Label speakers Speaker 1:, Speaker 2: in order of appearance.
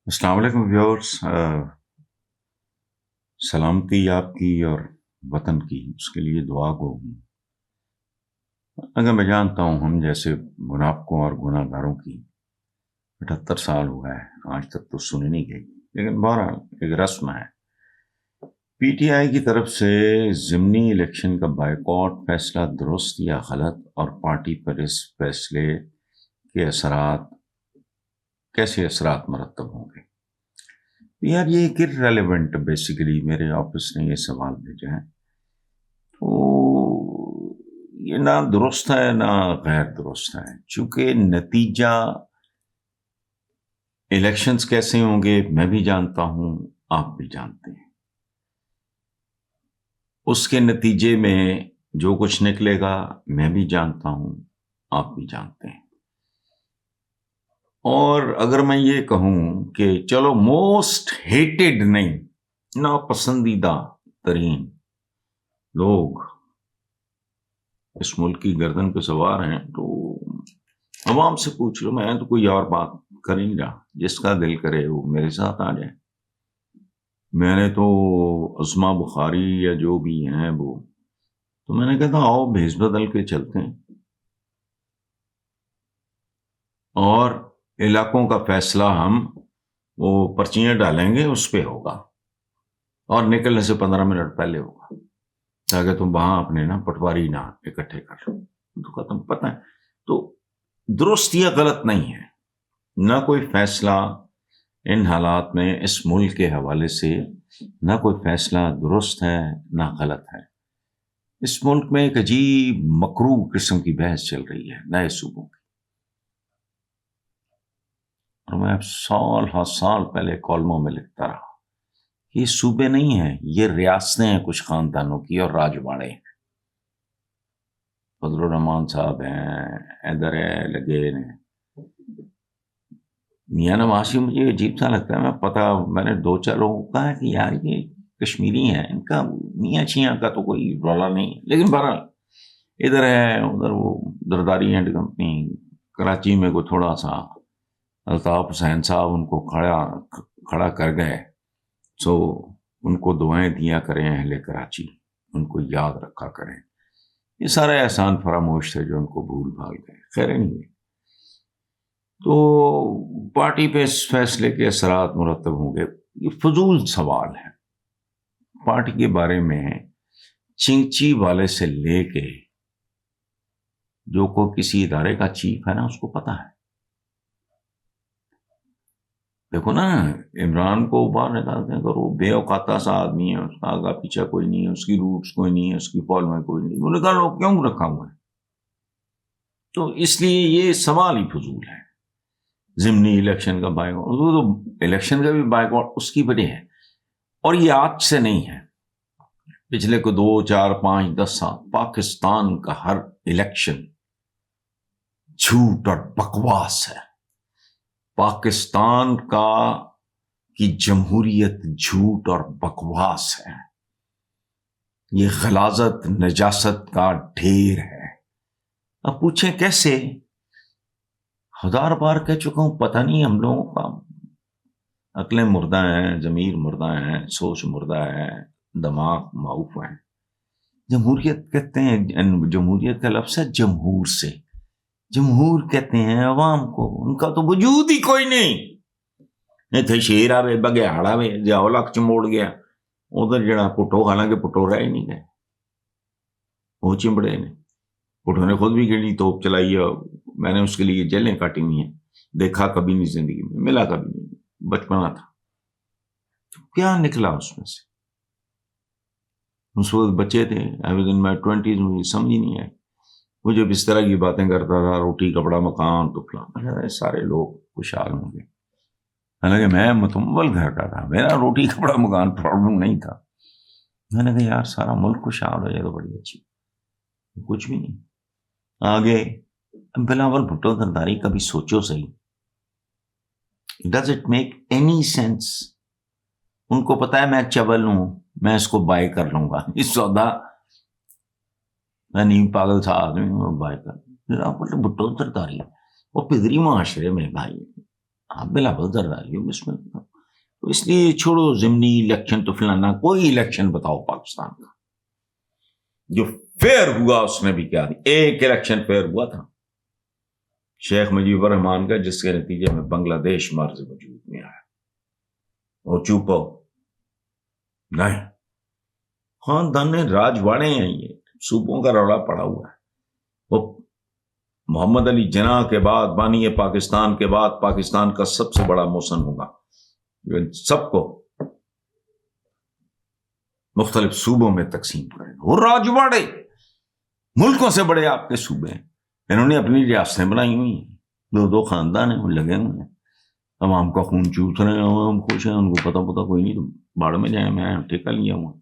Speaker 1: السلام علیکم ویورس، سلامتی آپ کی اور وطن کی، اس کے لیے دعا گو ہوں۔ اگر میں جانتا ہوں ہم جیسے منافقوں اور گناہ گاروں کی 78 سال ہوا ہے آج تک تو سنی نہیں گئی، لیکن بہرحال ایک رسم ہے۔ پی ٹی آئی کی طرف سے ضمنی الیکشن کا بائیکاٹ فیصلہ درست یا غلط، اور پارٹی پر اس فیصلے کے کیسے اثرات مرتب ہوں گے؟ یار یہ ایک ریلیونٹ، بیسیکلی میرے آفس نے یہ سوال بھیجا ہے، تو یہ نہ درست ہے نہ غیر درست ہے، چونکہ نتیجہ الیکشنز کیسے ہوں گے میں بھی جانتا ہوں، آپ بھی جانتے ہیں۔ اس کے نتیجے میں جو کچھ نکلے گا میں بھی جانتا ہوں، آپ بھی جانتے ہیں۔ اور اگر میں یہ کہوں کہ چلو موسٹ ہیٹڈ نہیں، ناپسندیدہ ترین لوگ اس ملک کی گردن پہ سوار ہیں، تو عوام سے پوچھ لو، میں تو کوئی اور بات کر ہی نہیں رہا، جس کا دل کرے وہ میرے ساتھ آ جائے۔ میں نے تو عظما بخاری یا جو بھی ہیں وہ، تو میں نے کہا تھا آؤ بھیس بدل کے چلتے ہیں اور علاقوں کا فیصلہ ہم وہ پرچیاں ڈالیں گے اس پہ ہوگا، اور نکلنے سے 15 منٹ پہلے ہوگا، تاکہ تم وہاں اپنے پٹواری نہ اکٹھے کر لو۔ تو ختم، پتہ ہے تو درست یا غلط نہیں ہے، نہ کوئی فیصلہ ان حالات میں اس ملک کے حوالے سے، نہ کوئی فیصلہ درست ہے نہ غلط ہے۔ اس ملک میں ایک عجیب مکروہ قسم کی بحث چل رہی ہے نئے صوبوں کی، اور میں سال ہر سال پہلے کالموں میں لکھتا رہا، یہ صوبے نہیں ہیں، یہ ریاستیں ہیں کچھ خاندانوں کی اور راجواڑے ہیں۔ فضل الرحمان صاحب ہیں، ادھر ہے لگے ہیں میاں نواز شریف، مجھے عجیب سا لگتا ہے، میں نے 2-4 لوگوں کو کہا کہ یار یہ کشمیری ہیں، ان کا میاں چھیاں کا تو کوئی رولا نہیں ہے، لیکن بہرحال ادھر ہے، ادھر وہ زرداری اینڈ کمپنی کراچی میں کوئی تھوڑا سا الطاف حسین صاحب ان کو کھڑا کر گئے، سو ان کو دعائیں دیا کریں اہل کراچی، ان کو یاد رکھا کریں، یہ سارے احسان فراموش تھے جو ان کو بھول بھال گئے، خیر نہیں ہوئی۔ تو پارٹی پہ اس فیصلے کے اثرات مرتب ہوں گے، یہ فضول سوال ہے۔ پارٹی کے بارے میں چنچی والے سے لے کے جو کوئی کسی ادارے کا چیف ہے نا، اس کو پتا ہے۔ دیکھو نا، عمران کو باہر نکالتے ہیں تو وہ بے اوقاتہ سا آدمی ہے، اس کا آگا پیچھا کوئی نہیں ہے، اس کی روٹس کوئی نہیں ہے، اس کی فالوئنگ کوئی نہیں، وہ نکالو، کیوں رکھا ہوا ہے؟ تو اس لیے یہ سوال ہی فضول ہے۔ ضمنی الیکشن کا بائیکاٹ، تو الیکشن کا بھی بائیکاٹ اس کی وجہ ہے، اور یہ آج سے نہیں ہے، پچھلے کو 2, 4, 5, 10 سال پاکستان کا ہر الیکشن جھوٹ اور بکواس ہے۔ پاکستان کی جمہوریت جھوٹ اور بکواس ہے، یہ غلاظت نجاست کا ڈھیر ہے۔ اب پوچھیں کیسے؟ 1000 بار کہہ چکا ہوں، پتہ نہیں ہم لوگوں کا عقلیں مردہ ہیں، ضمیر مردہ ہیں، سوچ مردہ ہے، دماغ معوف ہے۔ جمہوریت کہتے ہیں، جمہوریت کا لفظ ہے جمہور سے، جمہور کہتے ہیں عوام کو، ان کا تو وجود ہی کوئی نہیں تھے۔ شیر آوے بگیاڑ آوے جاؤ لک چموڑ گیا ادھر جڑا پٹو، حالانکہ پٹو رہ ہی نہیں گئے، وہ چمڑے نے، پٹو نے خود بھی گڑی توپ چلائی ہے، میں نے اس کے لیے جیلیں کاٹی ہوئی ہیں، دیکھا کبھی نہیں زندگی میں، ملا کبھی نہیں، بچپنا تھا۔ کیا نکلا اس میں سے؟ اس وقت بچے تھے، I was in my 20s، مجھے سمجھ ہی نہیں آئی، وہ جب اس طرح کی باتیں کرتا تھا، روٹی کپڑا مکان تو فلاں، سارے لوگ خوشحال ہوں گے، حالانکہ میں متمول گھر کا تھا، میرا روٹی کپڑا مکان پرابلم نہیں تھا۔ میں نے کہا یار سارا ملک خوشحال ہو جائے تو بڑی اچھی، کچھ بھی نہیں۔ آگے بلاول بھٹو زرداری کبھی سوچو صحیح، does it make any sense? ان کو پتا ہے میں چبل ہوں، میں اس کو بائی کر لوں گا، اس سودا میں نہیں، پاگل تھا آدمی، میں بائی کر بھٹو زرداری وہ پدری معاشرے میں بھائی آپ بلا بدر ڈالیے بسم اللہ. تو اس لیے چھوڑو ضمنی الیکشن تو فلانا، کوئی الیکشن بتاؤ پاکستان کا جو فیئر ہوا. اس نے بھی کیا دی، ایک الیکشن فیئر ہوا تھا شیخ مجیب الرحمان کا، جس کے نتیجے میں بنگلہ دیش مرض وجود میں آیا. اور چوپو نہیں، خاندان راجواڑے ہیں، یہ صوبوں کا روڑا پڑا ہوا ہے. وہ محمد علی جناح کے بعد، بانی پاکستان کے بعد پاکستان کا سب سے بڑا محسن ہوگا جو ان سب کو مختلف صوبوں میں تقسیم کرے گا. وہ راجواڑے ملکوں سے بڑے آپ کے صوبے ہیں، انہوں نے اپنی ریاستیں بنائی ہوئی ہیں، دو خاندان ہیں وہ لگے ہوئے ہیں، عوام کا خون چوس رہے ہیں، عوام خوش ہیں، ان کو پتہ کوئی نہیں، تو باڑ میں جائیں، میں ٹھیکہ لیا ہوں.